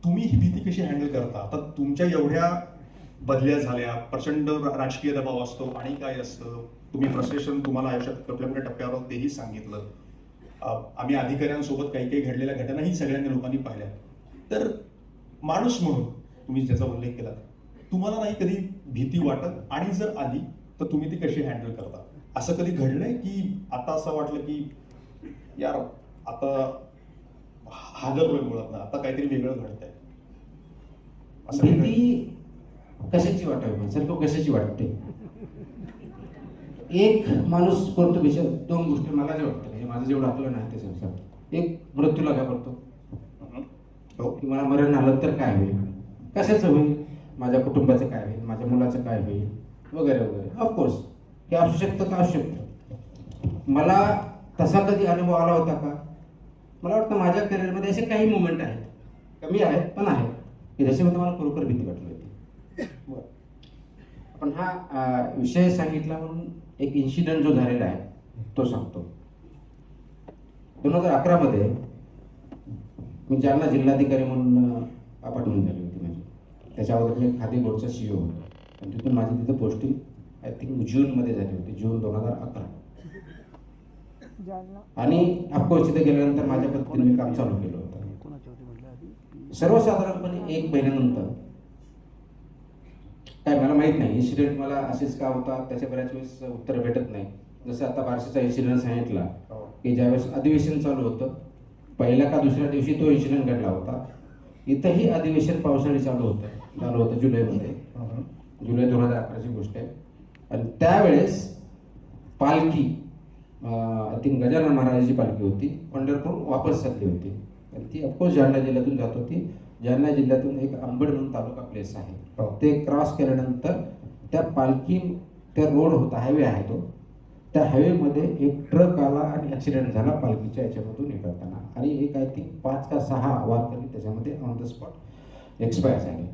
तुम्ही ही भीती कशी हँडल करता? आता तुमच्या एवढ्या बदल्या झाल्या, प्रचंड राजकीय दबाव असतो आणि काय असतं, तुम्ही फ्रस्ट्रेशन तुम्हाला आयुष्यात कुठल्या कुठल्या टप्प्यावर तेही सांगितलं. आम्ही अधिकाऱ्यांसोबत काही काही घडलेल्या घटनाही सगळ्यांनी लोकांनी पाहिल्या. तर माणूस म्हणून तुम्ही ज्याचा उल्लेख केला, तुम्हाला नाही कधी भीती वाटत? आणि जर आली तर तुम्ही ती कशी हँडल करता? असं कधी घडलंय की आता असं वाटलं की यार आता हादरलोय मुळात ना, आता काहीतरी वेगळं घडतंय? असं काही घडलं? भीती कशाची वाटावी सर, तो कशाची वाटते? एक माणूस करतो विषय दोन गोष्टी मला जे वाटतं, म्हणजे माझं जेवढं आकलन आहे त्याच्यानुसार. एक, मृत्यूला घाबरतो हो. की मला मरण आलं तर काय होईल, कशाचं होईल, माझ्या कुटुंबाचं काय होईल, माझ्या मुलाचं काय होईल, वगैरे वगैरे. ऑफकोर्स हे असू शकतं का असू शकतं. मला तसा कधी अनुभव आला होता का? मला वाटतं माझ्या करिअरमध्ये असे काही मुवमेंट आहेत, कमी आहेत पण आहेत, की ज्याच्यामध्ये मला खरोखर भीती वाटली होती. आपण हा विषय सांगितला म्हणून एक इन्सिडेंट जो झालेला आहे तो सांगतो. 2011 मध्ये मी जालना जिल्हाधिकारी म्हणून अपॉइंटमेंट झाली होती माझी. त्याच्या अगोदर मी खादी बोर्डचा CEO होतो आणि तिथून माझी तिथं पोस्टिंग आय थिंक जूनमध्ये झाली होती, जून 2011. आणि ऑफकोर्स तिथे गेल्यानंतर माझ्या पद्धतीने मी काम चालू केलं होतं. सर्वसाधारणपणे एक महिन्यानंतर, काय मला माहीत नाही इन्सिडेंट मला असेच का होता त्याच्या बऱ्याच वेळेस उत्तर भेटत नाही. जसं आता बार्शीचा इन्सिडेंट सांगितला की ज्यावेळेस अधिवेशन चालू होतं, पहिल्या का दुसऱ्या दिवशी तो इन्सिडेंट घडला होता. इथंही अधिवेशन पावसाळी चालू होतं जुलैमध्ये, जुलै 2011ची गोष्ट आहे. आणि त्यावेळेस पालखी आय थिंक गजानन महाराजांची पालखी होती, पंढरपूर वापस चालली होती. आणि ती ऑफकोर्स जालना जिल्ह्यातून जात होती. जालना जिल्ह्यातून एक अंबड म्हणून तालुका प्लेस आहे, ते क्रॉस केल्यानंतर त्या पालखी, त्या रोड होता, हायवे आहे तो, त्या हायवेमध्ये एक ट्रक आला आणि ॲक्सिडेंट झाला पालखीच्या याच्यामधून हे करताना. आणि एक आय थिंक 5 का 6 वारकरी त्याच्यामध्ये ऑन द स्पॉट एक्सपायर झाले.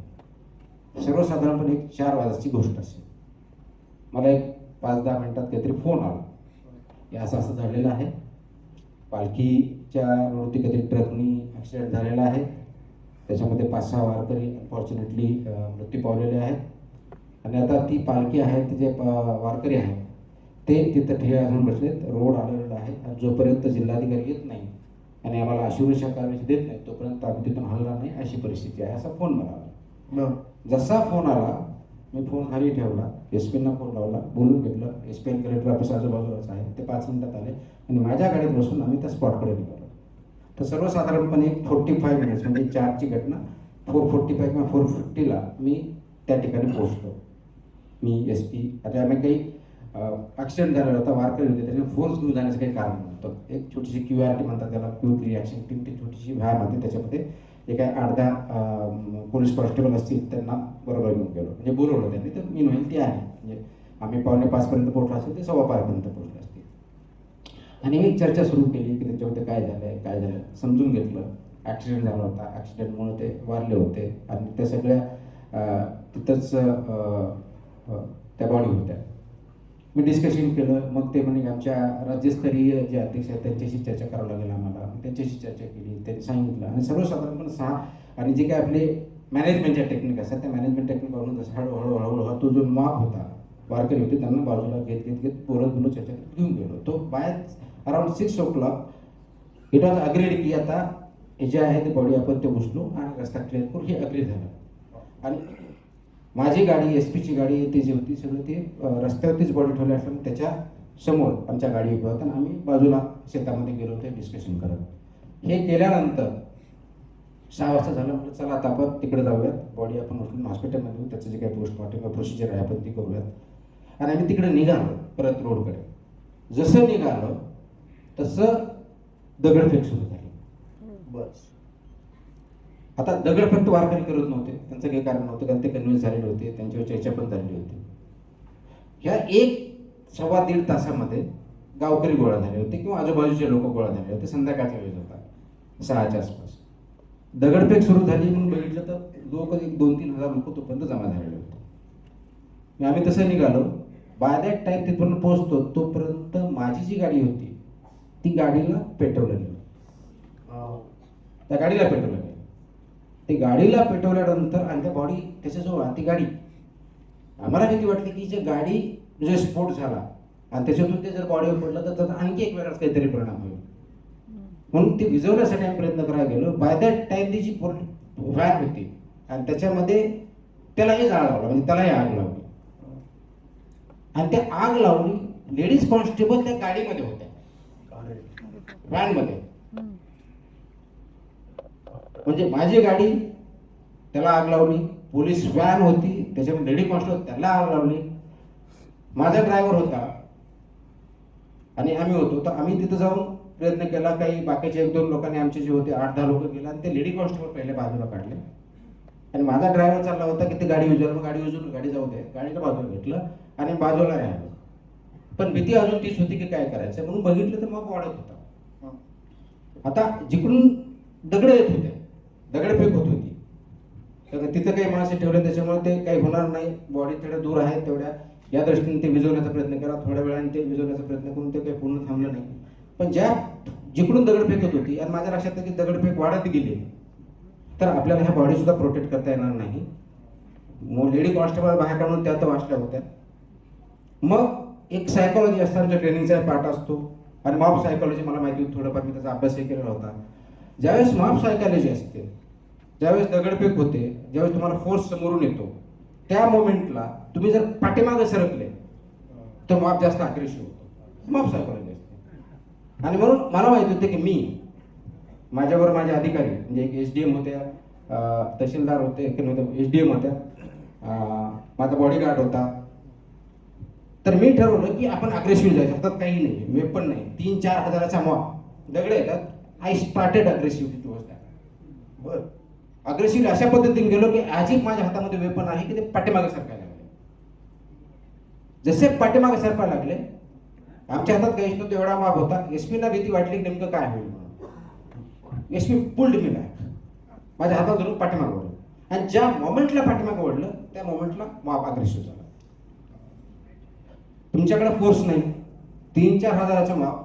सर्वसाधारणपणे एक 4 वाजताची गोष्ट असेल. मला एक 5-10 मिनिटात काहीतरी फोन आला की असं असं झालेलं आहे, पालखीच्या रोडवरती कधी ट्रकनी ॲक्सिडेंट झालेला आहे, त्याच्यामध्ये 5-6 वारकरी अनफॉर्च्युनेटली मृत्यू पावलेले आहेत. आणि आता ती पालखी आहे, तिचे वारकरी आहेत ते तिथं ठिय्या घालून बसलेत, रोड आलेला आहे. आणि जोपर्यंत जिल्हाधिकारी येत नाही आणि आम्हाला अशुरक्षा कारवाई देत नाही तोपर्यंत आम्ही तिथून हलणार नाही, अशी परिस्थिती आहे, असा फोन मला आला. जसा फोन आला मी फोन खाली ठेवला, SP-ना फोन लावला, बोलून घेतलं. SP कलेक्टर ऑफिस आजूबाजूलाच आहे, ते 5 मिनिटात आले आणि माझ्या गाडीत बसून आम्ही त्या स्पॉटकडे निघालो. तर सर्वसाधारणपणे 45 मिनिट्स, म्हणजे 4ची घटना 4:45 किंवा 4:50ला मी त्या ठिकाणी पोहोचलो. मी SP, आता आम्ही काही ॲक्सिडेंट झालेला होता, वारकरी होते, त्याच्यामुळे फोन्स घेऊन जाण्याचं काही कारण नव्हतं. एक छोटीशी QRT म्हणतात त्याला, क्विक रिॲक्शन टीम, ती छोटीशी व्हॅन होती, त्याच्यामध्ये जे काय 8-10 पोलीस कॉन्स्टेबल असतील त्यांना बरोबर घेऊन गेलो. म्हणजे बोलवलं त्यांनी, तर मी होईल ती आहे, म्हणजे आम्ही 4:45पर्यंत पोहोचलो असेल ते 5:15पर्यंत पोहोचले असतील. आणि मी चर्चा सुरू केली की त्याच्यामध्ये काय झालं, समजून घेतलं. ॲक्सिडेंट झाला होता, ॲक्सिडेंटमुळे ते वारले होते आणि त्या सगळ्या तिथंच त्या बॉडी होत्या. मी डिस्कशन केलं. मग ते म्हणे आमच्या राज्यस्तरीय जे अध्यक्ष आहेत त्यांच्याशी चर्चा करावं लागेल आम्हाला. त्यांच्याशी चर्चा केली, त्यांनी सांगितलं. आणि सर्वसाधारणपणे 6 आणि जे काय आपले मॅनेजमेंटच्या टेक्निक असतात त्या मॅनेजमेंट टेक्निकवरून जसं हळूहळू तो जो मॉक होता, वारकरी होते, त्यांना बाजूला घेत बोलून चर्चा घेऊन गेलो. तो by around 6 o'clock it was agreed की आता हे जे आहे ते बॉडी आपण ते उचलू आणि रस्ता क्लिअर करू, हे अग्री झालं. आणि माझी गाडी, SP ची गाडी ती जी होती सगळं ते रस्त्यावरतीच बॉडी ठेवली असल्यामुळे त्याच्या समोर आमच्या गाडी उभ्या होत्या आणि आम्ही बाजूला शेतामध्ये गेलो होतो डिस्कशन करत. हे केल्यानंतर 6 वाजता झालं. म्हटलं चला आता आपण तिकडे जाऊयात, बॉडी आपण उचलून हॉस्पिटलमध्ये येऊ, त्याचं जे काही पोस्टमॉर्टम प्रोसिजर आहे आपण ती करूयात. आणि आम्ही तिकडे निघालो परत रोडकडे. जसं निघालो तसं दगडफेक सुरू झाली. बस. आता दगडफेक वारकरी करत नव्हते, त्यांचं काही कारण नव्हतं, कारण ते कन्व्हिन्स झालेले होते, त्यांच्यावर चर्चा पण झालेली होती. ह्या 1-1.25 तासामध्ये गावकरी गोळा झाले होते किंवा आजूबाजूचे लोक गोळा झाले होते. संध्याकाळचा वेळ होता, 6च्या आसपास. दगडफेक सुरू झाली म्हणून बघितलं तर लोक 2-3 हजार लोक तोपर्यंत जमा झालेले होते. आम्ही तसं निघालो. बाय दॅट टाईम तिथपर्यंत पोहोचतो तोपर्यंत माझी जी गाडी होती ती गाडीला पेट्रोल गेलं, त्या गाडीला पेट्रोल गेलं. ते गाडीला पेटवल्यानंतर आणि त्या बॉडी त्याच्याजवळ ती गाडी, आम्हाला भीती वाटली की जे गाडी जो स्फोट झाला आणि त्याच्यातून ते जर बॉडीवर पडलं तर त्याचा आणखी एक वेगळाच काहीतरी परिणाम होईल. म्हणून ते विझवण्यासाठी आम्ही प्रयत्न करायला गेलो. बाय दॅट टाइम ती जी व्हॅन होती आणि त्याच्यामध्ये त्यालाही जाळ लावला, म्हणजे त्यालाही आग लावली. आणि ते आग लावली, लेडीज कॉन्स्टेबल त्या गाडीमध्ये होत्या, व्हॅनमध्ये. म्हणजे माझी गाडी त्याला आग लावली, पोलीस व्हॅन होती त्याच्यामध्ये लेडी कॉन्स्टेबल त्याला आग लावली, माझा ड्रायव्हर होता आणि आम्ही होतो. तर आम्ही तिथं जाऊन प्रयत्न केला. काही बाकीचे 1-2 लोकांनी, आमचे जे होते 8-10 लोक गेले आणि ते लेडी कॉन्स्टेबल पहिले बाजूला काढले. आणि माझा ड्रायव्हर चालला होता की ते गाडी उजवलं, मग गाडी उजवून गाडी जाऊ दे, गाडीला बाजूला घेतलं आणि बाजूला राहिलो. पण भीती अजून तीच होती की काय करायचं, म्हणून बघितलं तर मग वाढत होता. आता जिकडून दगड येत होते, दगडफेक होत होती, तर तिथं काही माणसं ठेवले त्याच्यामुळे ते काही होणार नाही, बॉडी थोड्या दूर आहे तेवढ्या या दृष्टीने ते विझवण्याचा प्रयत्न केला. थोड्या वेळाने ते विझवण्याचा प्रयत्न करून ते काही पूर्ण थांबलं नाही. पण जिकडून दगडफेक होत होती आणि माझ्या लक्षात की दगडफेक वाढत गेली तर आपल्याला ह्या बॉडी सुद्धा प्रोटेक्ट करता येणार नाही. मग लेडी कॉन्स्टेबल बाहेर काढून त्या तर वाचल्या होत्या. मग एक सायकोलॉजी असतं, आमच्या ट्रेनिंगचा पार्ट असतो आणि मॉब सायकोलॉजी मला माहिती होती, थोडंफार मी त्याचा अभ्यासही केलेला होता. ज्यावेळेस मॉब सायकोलॉजी असते, ज्यावेळेस दगडफेक होते, ज्यावेळेस तुम्हाला फोर्स समोरून येतो, त्या मोमेंटला तुम्ही जर पाठीमागे सरकले तर मॉब जास्त अग्रेसिव्ह होतो. मॉब सायकोलॉजी असते. आणि म्हणून मला माहिती होते की मी, माझ्यावर माझे अधिकारी म्हणजे एक SDM होत्या, तहसीलदार होते, SDM होत्या, माझा बॉडीगार्ड होता. तर मी ठरवलं की आपण अग्रेसिव्ह जायचं. हातात काही नाही, वेपन नाही, 3-4 हजाराचा मॉब, दगड येतात. I started aggressive towards that. बरं, अग्रेसिव्ह अशा पद्धतीने गेलो की आजही माझ्या हातामध्ये वेपन आहे की ते पाठीमागे सरकायला लागले. जसे पाठीमागे सरकायला लागले, आमच्या हातात काही नव्हतं, एवढा मॉब होता. SP ला भीती वाटली की नेमकं काय होईल म्हणून. SP पुल्ड मी बॅक, माझ्या हातात धरून पाठीमागे ओढलं. आणि ज्या मोमेंटला पाठीमागे ओढलं त्या मोमेंटला मॉब अग्रेसिव्ह झाला. तुमच्याकडे फोर्स नाही, 3-4 हजाराचा मॉब,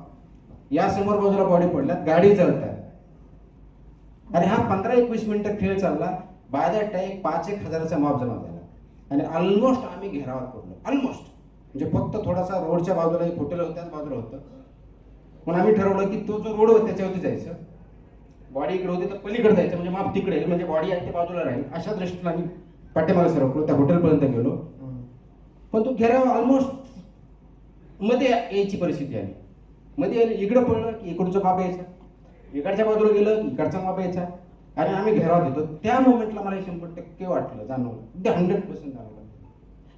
या समोर बाजूला बॉडी पडल्यात, गाडी जळतात आणि हा 15-21 मिनिटं खेळ चालला. बाय दॅट टाइम 5-1 हजाराचा मॉब जमा झाला आणि ऑलमोस्ट आम्ही घेरावात पडलो. ऑलमोस्ट म्हणजे फक्त थोडासा रोडच्या बाजूला एक हॉटेल होतं, त्याच बाजूला होतं. म्हणून आम्ही ठरवलं की तो जो रोड होता त्याच्यावरती जायचं, बॉडी इकडे होती तर पलीकडे जायचं, म्हणजे माप तिकडे, म्हणजे बॉडी आहे ते बाजूला राहील. अशा दृष्टीने आम्ही पाठीमागे सरकलो, त्या हॉटेलपर्यंत गेलो. पण तो घेराव ऑलमोस्ट मध्ये यायची परिस्थिती आली. मध्ये इकडं पडलं की इकडचं माप यायचं, इकडच्या बाजूला गेलं की इकडचा माप यायचा आणि आम्ही घेरावात येतो. त्या मोमेंटला मला 100% वाटलं, जाणवलं, अगदी 100% जाणवलं.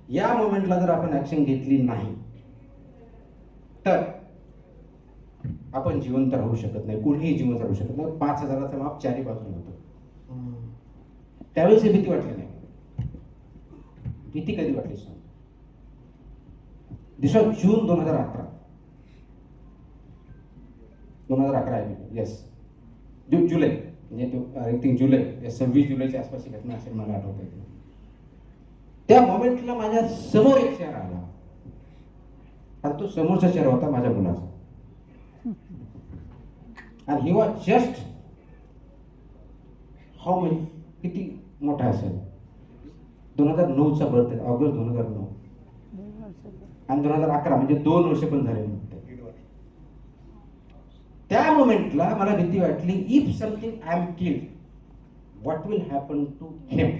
या मोमेंटला जर आपण ऍक्शन घेतली नाही तर आपण जिवंत राहू शकत नाही, कुणीही जिवंत राहू शकत नाही. 5 हजाराचा माप चारी बाजूने होतं. त्यावेळेस ही भीती वाटली नाही. भीती कधी वाटली सांग? दिस वॉज जून 2011. 2011 आहे, येस, जुलै, म्हणजे तो आय थिंक जुलै, 26 जुलैच्या आसपास ही घटना असेल, मला आठवत आहे. त्या मोमेंटला माझ्या समोर एक चेहरा आला आणि तो समोरचा चेहरा होता माझ्या मुलाचा. आणि he was just how many, किती मोठा असेल, 2009चा बर्थडे, ऑगस्ट 2009, आणि 2011 म्हणजे 2 वर्ष पण झाले नव्हते. त्या मोमेंटला मला भीती वाटली, if something I am killed, what will happen to him.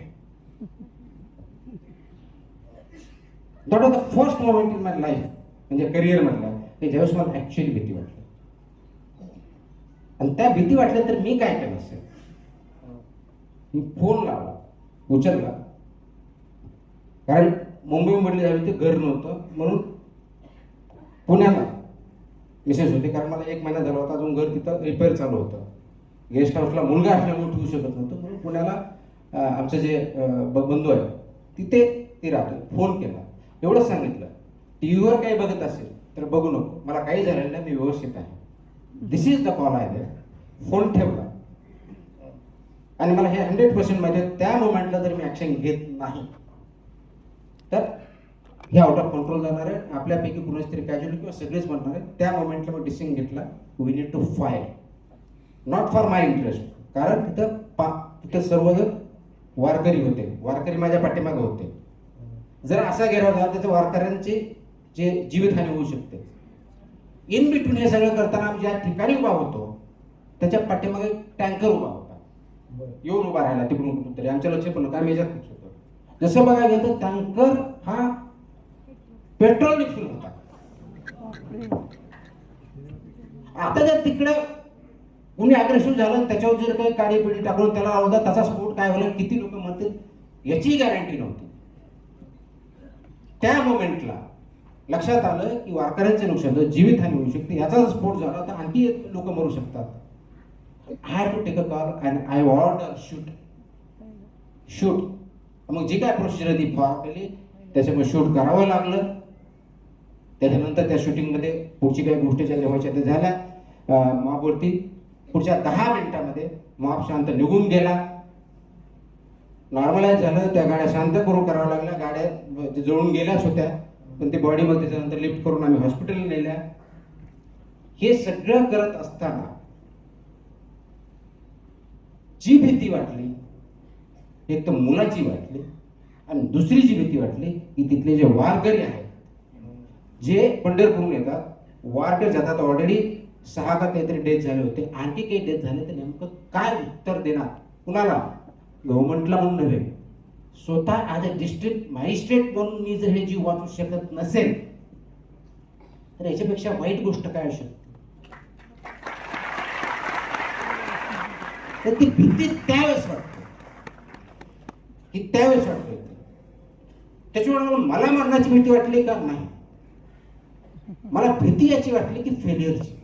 That was the first moment in my life, म्हणजे करिअर मधला, की ज्यावेळेस मला ऍक्च्युअली भीती वाटली. आणि त्या भीती वाटल्यानंतर मी काय केलं असेल, मी फोन लावला, उचलला, कारण मुंबईमधले ज्यावेळी ते घर नव्हतं म्हणून पुण्याला मिसेस होते, कारण मला 1 महिना झाला होता, अजून घर तिथं रिपेअर चालू होतं. गेस्ट हाऊसला मुलगा असल्यामुळे ठेवू शकत नव्हतं, म्हणून पुण्याला आमचं जे बंधू आहे तिथे ते राहतो. फोन केला, एवढंच सांगितलं, TV वर काही बघत असेल तर बघू नको, मला काही झालेलं नाही, मी व्यवस्थित आहे, दिस इज द कॉल आहे. फोन ठेवला आणि मला हे 100% माहिती आहे, त्या मोमेंटला जर मी ऍक्शन घेत नाही तर हे आउट ऑफ कंट्रोल जाणार आहे. आपल्यापैकी कुणाच तरी कॅज्युअली किंवा सगळेच म्हणणार आहे. त्या मोमेंटला मग डिसिजन घेतला, we need to fire, not for my interest, कारण तिथं तिथे सर्वजण वारकरी होते, वारकरी माझ्या पाठीमागे होते. जर असा घेराव झाला तर वारकऱ्यांची जे जीवितहानी होऊ शकते. इन बिटवीन हे सगळं करताना आम्ही ज्या ठिकाणी उभा होतो त्याच्या पाठीमागे टँकर उभा होता, येऊन उभा राहिला तिकडून कुठून तरी. आमच्या लक्ष पण काय मेजर फिक्स होतं. जसं बघायला गेलं तर टँकर हा पेट्रोल फुल होता. आता जर तिकडे कुणी अग्रेसिव्ह झालं त्याच्यावर जर काही काडी पिढी टाकून त्याला लावला त्याचा स्फोट काय होईल, किती लोक मरतील याची गॅरंटी नव्हती. त्या मोमेंटला लक्षात आलं की वारकऱ्यांचे नुकसान जर जीवितहानी होऊ शकते, याचा जर स्फोट झाला तर आणखी लोक मरू शकतात. I have to take a call and I order shoot. मग जी काय प्रोसिजर ती फॉलो केली, त्याच्यामुळे शूट करावं लागलं. त्याच्यानंतर त्या शूटिंगमध्ये पुढची काही गोष्टी ज्या व्हायच्या त्या झाल्या. मॉबवरती पुढच्या 10 मिनिटामध्ये मॉब शांत निघून गेला. नॉर्मलाइज झालं, त्या गाड्या शांत करून करावं लागल्या. गाड्या जळून गेल्याच होत्या, पण ते बॉडीमध्ये त्याच्यानंतर लिफ्ट करून आम्ही हॉस्पिटलला नेल्या. हे सगळं करत असताना जी भीती वाटली, एक तर मुलाची वाटली आणि दुसरी जी भीती वाटली की तिथले जे वारकरी आहेत जे पंढरपूरहून येतात, वारकरी जातात. ऑलरेडी 6 का काहीतरी डेथ झाले होते, आणखी काही डेथ झाले तर नेमकं काय उत्तर देणार कुणाला? गव्हर्नमेंटला म्हणून नव्हे, स्वतः ॲज अ डिस्ट्रिक्ट मॅजिस्ट्रेट म्हणून मी जर हे जीव वाचू शकत नसेल तर याच्यापेक्षा वाईट गोष्ट काय असू शकते? तर ती भीती त्यावेळेस वाटते की त्यावेळेस वाटते. त्याच्यामुळे मला मरणाची भीती वाटली का? नाही, मला भीती याची वाटली की फेल्युअरची.